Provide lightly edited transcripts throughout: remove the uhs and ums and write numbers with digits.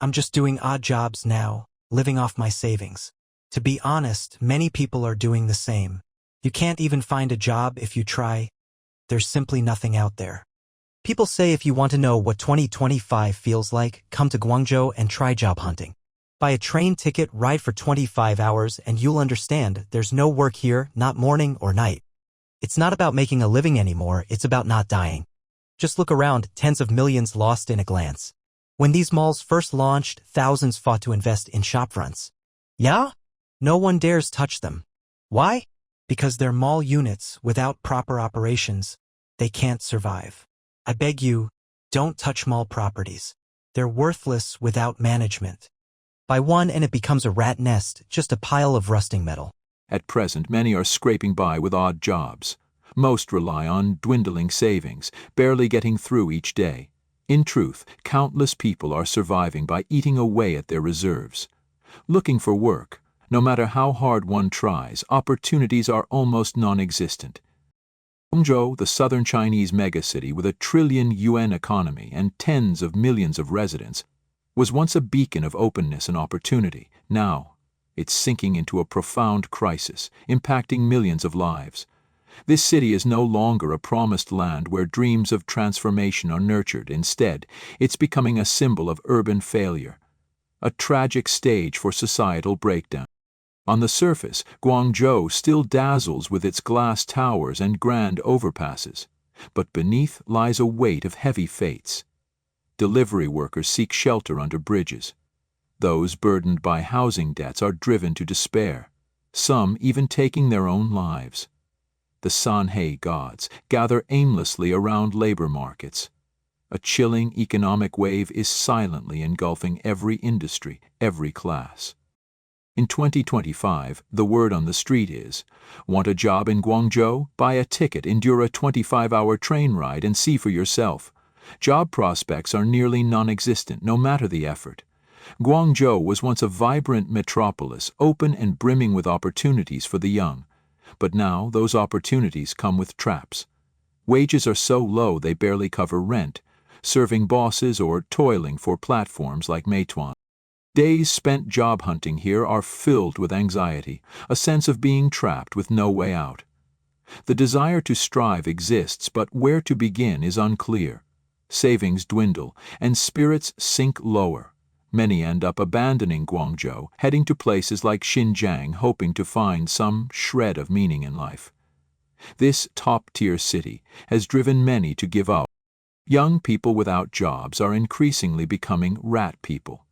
I'm just doing odd jobs now, living off my savings. To be honest, many people are doing the same. You can't even find a job if you try. There's simply nothing out there. People say if you want to know what 2025 feels like, come to Guangzhou and try job hunting. Buy a train ticket, ride for 25 hours, and you'll understand there's no work here, not morning or night. It's not about making a living anymore, it's about not dying. Just look around, tens of millions lost in a glance. When these malls first launched, thousands fought to invest in shopfronts. Yeah? No one dares touch them. Why? Because they're mall units without proper operations. They can't survive. I beg you, don't touch mall properties. They're worthless without management. Buy one and it becomes a rat nest, just a pile of rusting metal. At present, many are scraping by with odd jobs. Most rely on dwindling savings, barely getting through each day. In truth, countless people are surviving by eating away at their reserves. Looking for work, no matter how hard one tries, opportunities are almost non-existent. Guangzhou, the southern Chinese megacity with a trillion yuan economy and tens of millions of residents, was once a beacon of openness and opportunity. Now, it's sinking into a profound crisis, impacting millions of lives. This city is no longer a promised land where dreams of transformation are nurtured. Instead, it's becoming a symbol of urban failure, a tragic stage for societal breakdown. On the surface, Guangzhou still dazzles with its glass towers and grand overpasses, but beneath lies a weight of heavy fates. Delivery workers seek shelter under bridges. Those burdened by housing debts are driven to despair, some even taking their own lives. The Shanghai gods gather aimlessly around labor markets. A chilling economic wave is silently engulfing every industry, every class. In 2025, the word on the street is, want a job in Guangzhou? Buy a ticket, endure a 25-hour train ride, and see for yourself. Job prospects are nearly non-existent, no matter the effort. Guangzhou was once a vibrant metropolis, open and brimming with opportunities for the young. But now those opportunities come with traps. Wages are so low they barely cover rent, serving bosses or toiling for platforms like Meituan. Days spent job hunting here are filled with anxiety, a sense of being trapped with no way out. The desire to strive exists, but where to begin is unclear. Savings dwindle, and spirits sink lower. Many end up abandoning Guangzhou, heading to places like Xinjiang, hoping to find some shred of meaning in life. This top-tier city has driven many to give up. Young people without jobs are increasingly becoming rat people.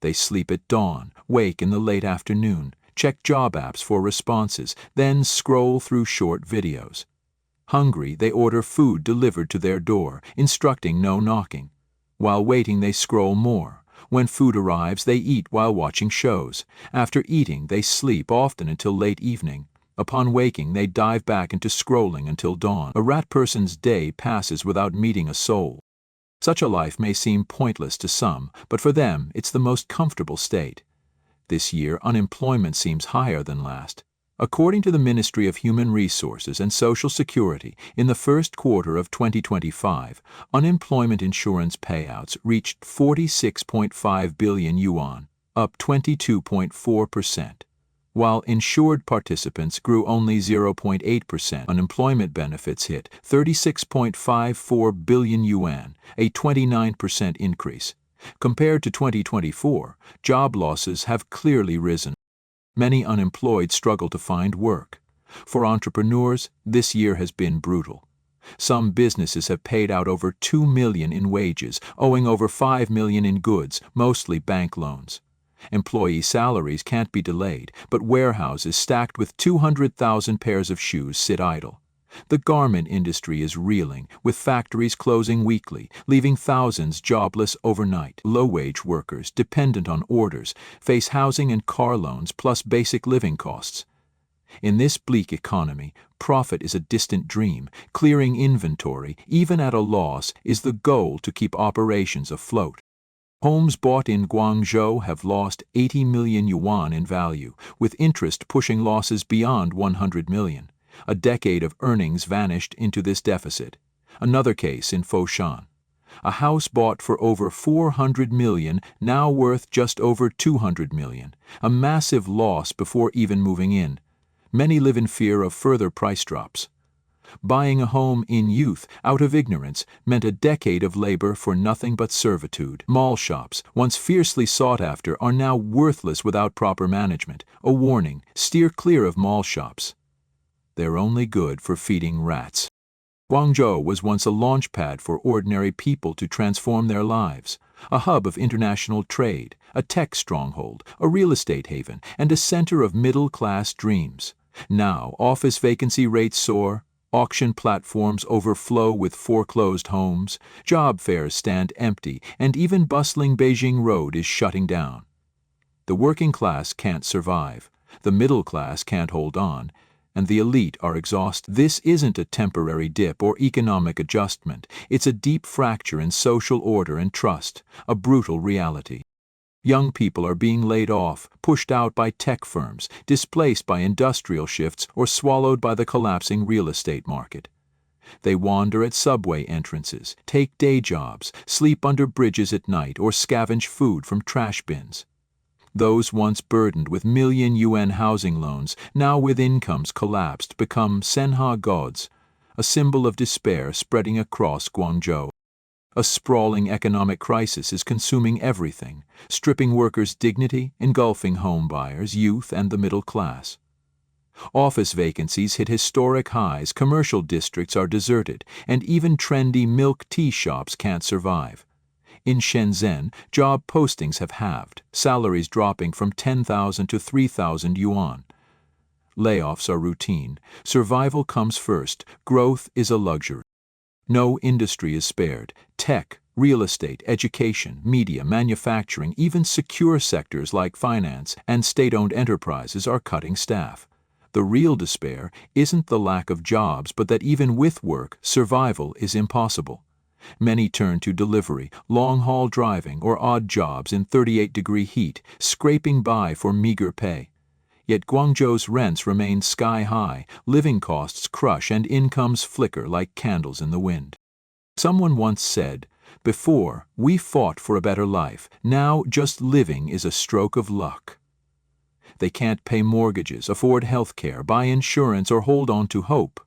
They sleep at dawn, wake in the late afternoon, check job apps for responses, then scroll through short videos. Hungry, they order food delivered to their door, instructing no knocking. While waiting, they scroll more. When food arrives, they eat while watching shows. After eating, they sleep, often until late evening. Upon waking, they dive back into scrolling until dawn. A rat person's day passes without meeting a soul. Such a life may seem pointless to some, but for them it's the most comfortable state. This year, unemployment seems higher than last. According to the Ministry of Human Resources and Social Security, in the first quarter of 2025, unemployment insurance payouts reached 46.5 billion yuan, up 22.4%. While insured participants grew only 0.8%, unemployment benefits hit 36.54 billion yuan, a 29% increase. Compared to 2024, job losses have clearly risen. Many unemployed struggle to find work. For entrepreneurs, this year has been brutal. Some businesses have paid out over 2 million in wages, owing over 5 million in goods, mostly bank loans. Employee salaries can't be delayed, but warehouses stacked with 200,000 pairs of shoes sit idle. The garment industry is reeling, with factories closing weekly, leaving thousands jobless overnight. Low-wage workers, dependent on orders, face housing and car loans plus basic living costs. In this bleak economy, profit is a distant dream. Clearing inventory, even at a loss, is the goal to keep operations afloat. Homes bought in Guangzhou have lost 80 million yuan in value, with interest pushing losses beyond 100 million. A decade of earnings vanished into this deficit. Another case in Foshan. A house bought for over 400 million, now worth just over 200 million. A massive loss before even moving in. Many live in fear of further price drops. Buying a home in youth, out of ignorance, meant a decade of labor for nothing but servitude. Mall shops, once fiercely sought after, are now worthless without proper management. A warning: steer clear of mall shops. They're only good for feeding rats. Guangzhou was once a launchpad for ordinary people to transform their lives. A hub of international trade, a tech stronghold, a real estate haven, and a center of middle-class dreams. Now, office vacancy rates soar. Auction platforms overflow with foreclosed homes, job fairs stand empty, and even bustling Beijing Road is shutting down. The working class can't survive, the middle class can't hold on, and the elite are exhausted. This isn't a temporary dip or economic adjustment. It's a deep fracture in social order and trust, a brutal reality. Young people are being laid off, pushed out by tech firms, displaced by industrial shifts, or swallowed by the collapsing real estate market. They wander at subway entrances, take day jobs, sleep under bridges at night, or scavenge food from trash bins. Those once burdened with million yuan housing loans, now with incomes collapsed, become senha gods, a symbol of despair spreading across Guangzhou. A sprawling economic crisis is consuming everything, stripping workers' dignity, engulfing home buyers, youth, and the middle class. Office vacancies hit historic highs, commercial districts are deserted, and even trendy milk tea shops can't survive. In Shenzhen, job postings have halved, salaries dropping from 10,000 to 3,000 yuan. Layoffs are routine. Survival comes first. Growth is a luxury. No industry is spared. Tech, real estate, education, media, manufacturing, even secure sectors like finance and state-owned enterprises are cutting staff. The real despair isn't the lack of jobs, but that even with work, survival is impossible. Many turn to delivery, long-haul driving, or odd jobs in 38-degree heat, scraping by for meager pay. Yet Guangzhou's rents remain sky-high, living costs crush, and incomes flicker like candles in the wind. Someone once said, "Before, we fought for a better life. Now, just living is a stroke of luck." They can't pay mortgages, afford health care, buy insurance, or hold on to hope.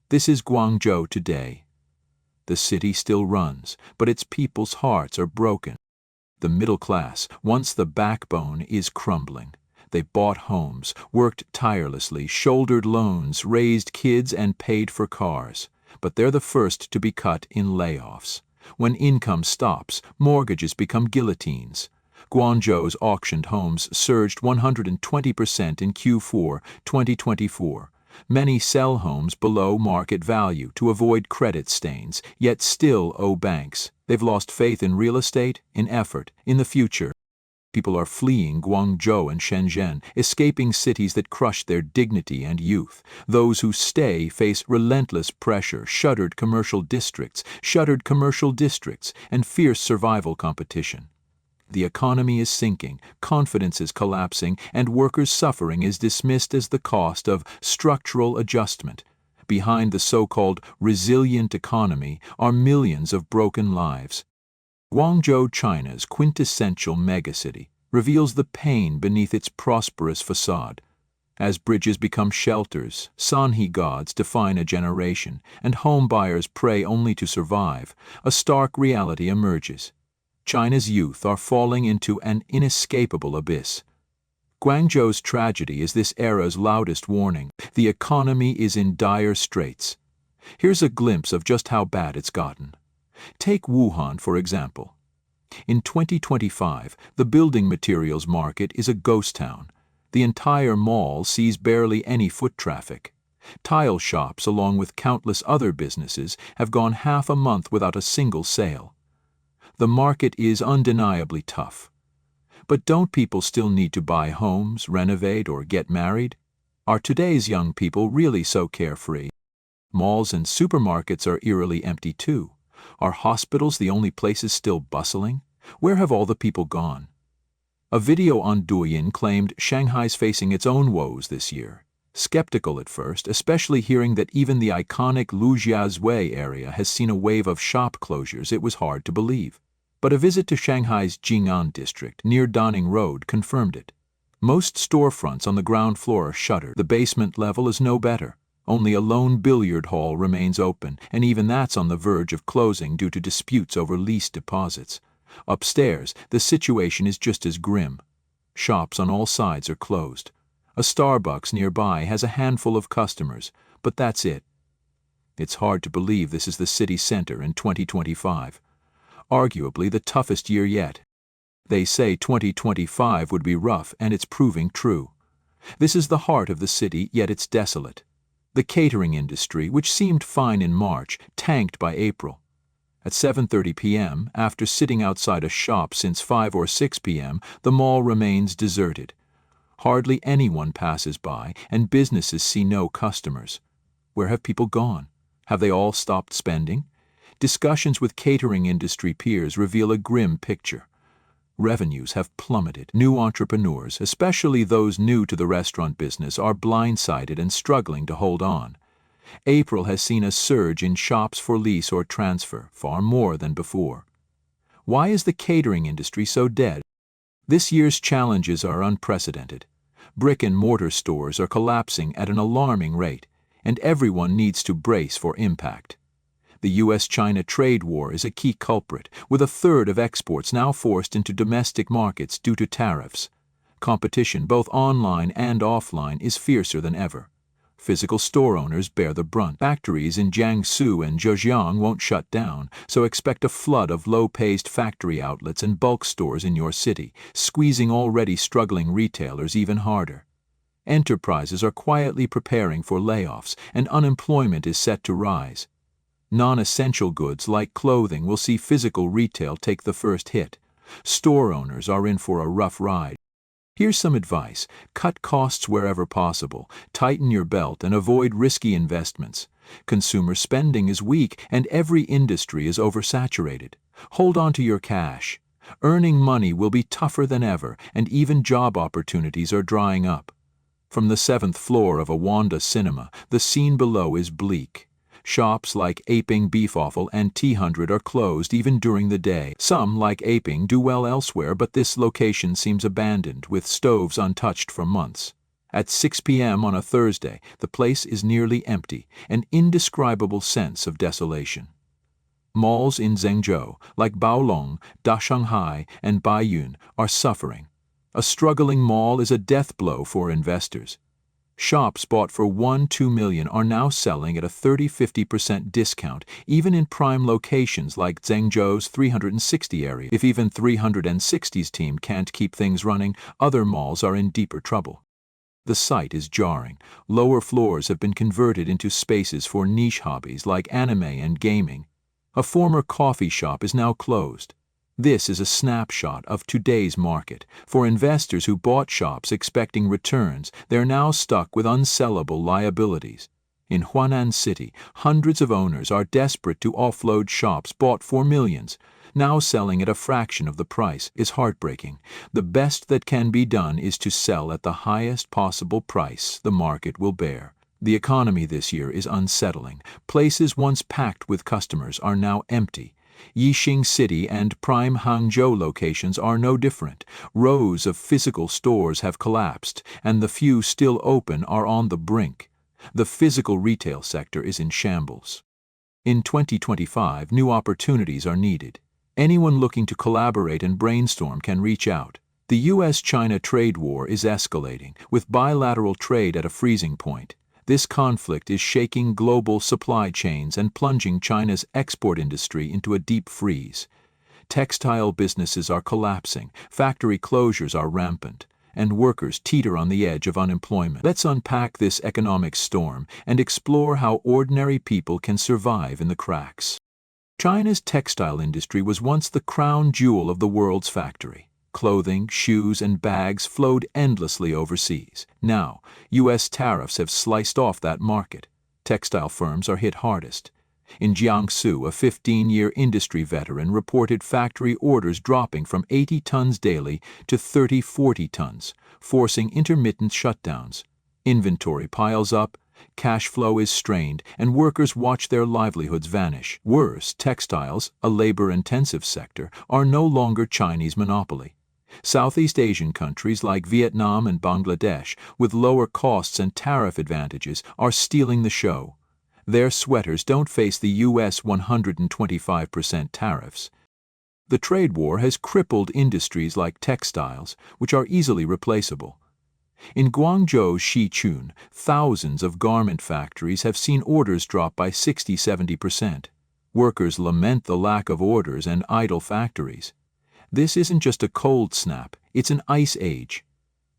This is Guangzhou today. The city still runs, but its people's hearts are broken. The middle class, once the backbone, is crumbling. They bought homes, worked tirelessly, shouldered loans, raised kids, and paid for cars. But they're the first to be cut in layoffs. When income stops, mortgages become guillotines. Guangzhou's auctioned homes surged 120% in Q4 2024. Many sell homes below market value to avoid credit stains, yet still owe banks. They've lost faith in real estate, in effort, in the future. People are fleeing Guangzhou and Shenzhen, escaping cities that crush their dignity and youth. Those who stay face relentless pressure, shuttered commercial districts, and fierce survival competition. The economy is sinking, confidence is collapsing, and workers' suffering is dismissed as the cost of structural adjustment. Behind the so-called resilient economy are millions of broken lives. Guangzhou, China's quintessential megacity, reveals the pain beneath its prosperous facade. As bridges become shelters, Sanhe gods define a generation, and home buyers pray only to survive, a stark reality emerges. China's youth are falling into an inescapable abyss. Guangzhou's tragedy is this era's loudest warning. The economy is in dire straits. Here's a glimpse of just how bad it's gotten. Take Wuhan, for example. In 2025, the building materials market is a ghost town. The entire mall sees barely any foot traffic. Tile shops, along with countless other businesses, have gone half a month without a single sale. The market is undeniably tough. But don't people still need to buy homes, renovate, or get married? Are today's young people really so carefree? Malls and supermarkets are eerily empty too. Are hospitals the only places still bustling? Where have all the people gone? A video on Douyin claimed Shanghai's facing its own woes this year. Skeptical at first, especially hearing that even the iconic Lujiazui area has seen a wave of shop closures, it was hard to believe. But a visit to Shanghai's Xi'an district near Dawning Road confirmed it. Most storefronts on the ground floor are shuttered. The basement level is no better. Only a lone billiard hall remains open, and even that's on the verge of closing due to disputes over lease deposits. Upstairs, the situation is just as grim. Shops on all sides are closed. A Starbucks nearby has a handful of customers, but that's it. It's hard to believe this is the city center in 2025. Arguably the toughest year yet. They say 2025 would be rough, and it's proving true. This is the heart of the city, yet it's desolate. The catering industry, which seemed fine in March, tanked by April. At 7:30 p.m., after sitting outside a shop since 5 or 6 p.m., the mall remains deserted. Hardly anyone passes by, and businesses see no customers. Where have people gone? Have they all stopped spending? Discussions with catering industry peers reveal a grim picture. Revenues have plummeted. New entrepreneurs, especially those new to the restaurant business, are blindsided and struggling to hold on. April has seen a surge in shops for lease or transfer, far more than before. Why is the catering industry so dead? This year's challenges are unprecedented. Brick-and-mortar stores are collapsing at an alarming rate, and everyone needs to brace for impact. The US-China trade war is a key culprit, with a third of exports now forced into domestic markets due to tariffs. Competition, both online and offline, is fiercer than ever. Physical store owners bear the brunt. Factories in Jiangsu and Zhejiang won't shut down, so expect a flood of low-paced factory outlets and bulk stores in your city, squeezing already struggling retailers even harder. Enterprises are quietly preparing for layoffs, and unemployment is set to rise. Non-essential goods like clothing will see physical retail take the first hit. Store owners are in for a rough ride. Here's some advice. Cut costs wherever possible, tighten your belt, and avoid risky investments. Consumer spending is weak, and every industry is oversaturated. Hold on to your cash. Earning money will be tougher than ever, and even job opportunities are drying up. From the 7th floor of a Wanda cinema, the scene below is bleak. Shops like Aping Beef Offal and T100 are closed even during the day. Some, like Aping, do well elsewhere, but this location seems abandoned, with stoves untouched for months. At 6 p.m. on a Thursday, the place is nearly empty, an indescribable sense of desolation. Malls in Zhengzhou, like Baolong, Shanghai, and Baiyun, are suffering. A struggling mall is a death blow for investors. Shops bought for $1–2 million are now selling at a 30–50% discount, even in prime locations like Zhengzhou's 360 area. If even 360's team can't keep things running, other malls are in deeper trouble. The sight is jarring. Lower floors have been converted into spaces for niche hobbies like anime and gaming. A former coffee shop is now closed. This is a snapshot of today's market. For investors who bought shops expecting returns, they're now stuck with unsellable liabilities. In Huanan City, hundreds of owners are desperate to offload shops bought for millions. Now selling at a fraction of the price is heartbreaking. The best that can be done is to sell at the highest possible price the market will bear. The economy this year is unsettling. Places once packed with customers are now empty. Yixing City and prime Hangzhou locations are no different. Rows of physical stores have collapsed, and the few still open are on the brink. The physical retail sector is in shambles. In 2025, new opportunities are needed. Anyone looking to collaborate and brainstorm can reach out. The US-China trade war is escalating, with bilateral trade at a freezing point. This conflict is shaking global supply chains and plunging China's export industry into a deep freeze. Textile businesses are collapsing, factory closures are rampant, and workers teeter on the edge of unemployment. Let's unpack this economic storm and explore how ordinary people can survive in the cracks. China's textile industry was once the crown jewel of the world's factory. Clothing, shoes, and bags flowed endlessly overseas. Now, U.S. tariffs have sliced off that market. Textile firms are hit hardest. In Jiangsu, a 15-year industry veteran reported factory orders dropping from 80 tons daily to 30–40 tons, forcing intermittent shutdowns. Inventory piles up, cash flow is strained, and workers watch their livelihoods vanish. Worse, textiles, a labor-intensive sector, are no longer Chinese monopoly. Southeast Asian countries like Vietnam and Bangladesh, with lower costs and tariff advantages, are stealing the show. Their sweaters don't face the US 125% tariffs. The trade war has crippled industries like textiles, which are easily replaceable. In Guangzhou Xi'an, thousands of garment factories have seen orders drop by 60–70%. Workers lament the lack of orders and idle factories. This isn't just a cold snap, it's an ice age.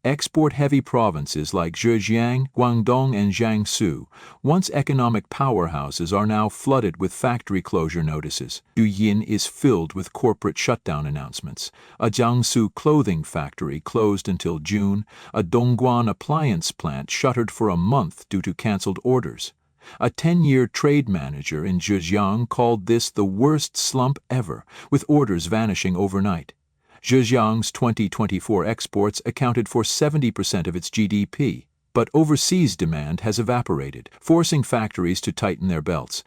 Export-heavy provinces like Zhejiang, Guangdong, and Jiangsu, once economic powerhouses, are now flooded with factory closure notices. Xi'an is filled with corporate shutdown announcements. A Jiangsu clothing factory closed until June. A Dongguan appliance plant shuttered for a month due to canceled orders. A 10-year trade manager in Zhejiang called this the worst slump ever, with orders vanishing overnight. Zhejiang's 2024 exports accounted for 70% of its GDP, but overseas demand has evaporated, forcing factories to tighten their belts.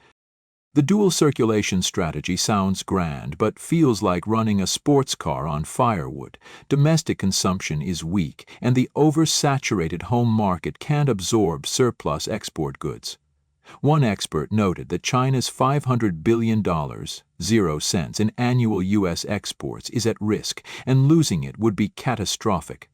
The dual circulation strategy sounds grand, but feels like running a sports car on firewood. Domestic consumption is weak, and the oversaturated home market can't absorb surplus export goods. One expert noted that China's $500 billion, 0 cents, in annual U.S. exports is at risk, and losing it would be catastrophic.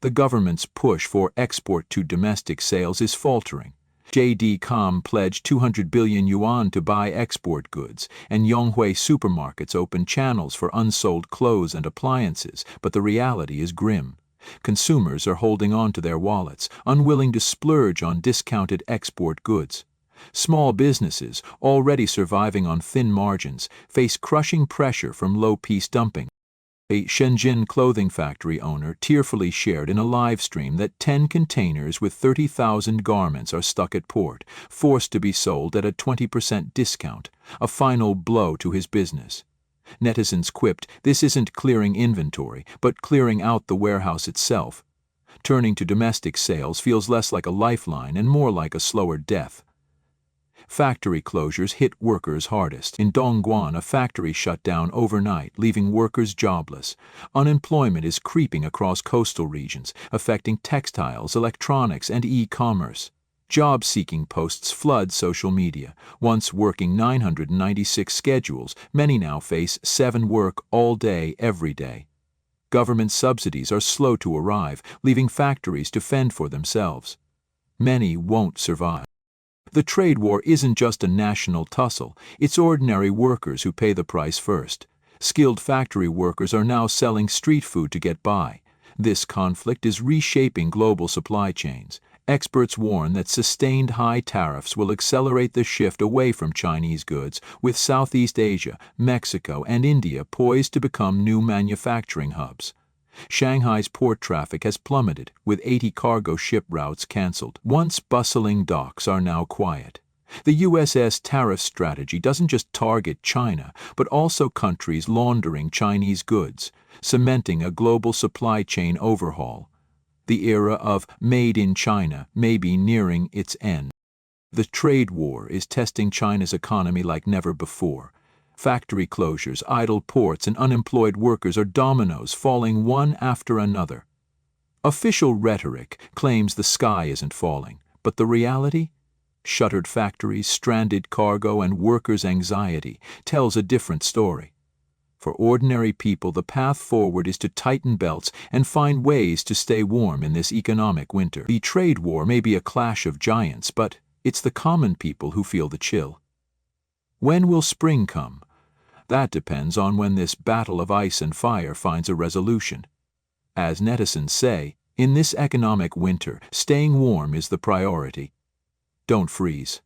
The government's push for export to domestic sales is faltering. JD.com pledged 200 billion yuan to buy export goods, and Yonghui supermarkets open channels for unsold clothes and appliances, but the reality is grim. Consumers are holding on to their wallets, unwilling to splurge on discounted export goods. Small businesses, already surviving on thin margins, face crushing pressure from low-piece dumping. A Shenzhen clothing factory owner tearfully shared in a live stream that 10 containers with 30,000 garments are stuck at port, forced to be sold at a 20% discount, a final blow to his business. Netizens quipped, "This isn't clearing inventory, but clearing out the warehouse itself." Turning to domestic sales feels less like a lifeline and more like a slower death. Factory closures hit workers hardest. In Dongguan, a factory shut down overnight, leaving workers jobless. Unemployment is creeping across coastal regions, affecting textiles, electronics, and e-commerce. Job-seeking posts flood social media. Once working 996 schedules, many now face 7 work all day, every day. Government subsidies are slow to arrive, leaving factories to fend for themselves. Many won't survive. The trade war isn't just a national tussle, it's ordinary workers who pay the price first. Skilled factory workers are now selling street food to get by. This conflict is reshaping global supply chains. Experts warn that sustained high tariffs will accelerate the shift away from Chinese goods, with Southeast Asia, Mexico, and India poised to become new manufacturing hubs. Shanghai's port traffic has plummeted, with 80 cargo ship routes canceled. Once bustling docks are now quiet. The USS tariff strategy doesn't just target China, but also countries laundering Chinese goods, cementing a global supply chain overhaul. The era of "made in China" may be nearing its end. The trade war is testing China's economy like never before. Factory closures, idle ports, and unemployed workers are dominoes falling one after another. Official rhetoric claims the sky isn't falling, but the reality? Shuttered factories, stranded cargo, and workers' anxiety tells a different story. For ordinary people, the path forward is to tighten belts and find ways to stay warm in this economic winter. The trade war may be a clash of giants, but it's the common people who feel the chill. When will spring come? That depends on when this battle of ice and fire finds a resolution. As netizens say, in this economic winter, staying warm is the priority. Don't freeze.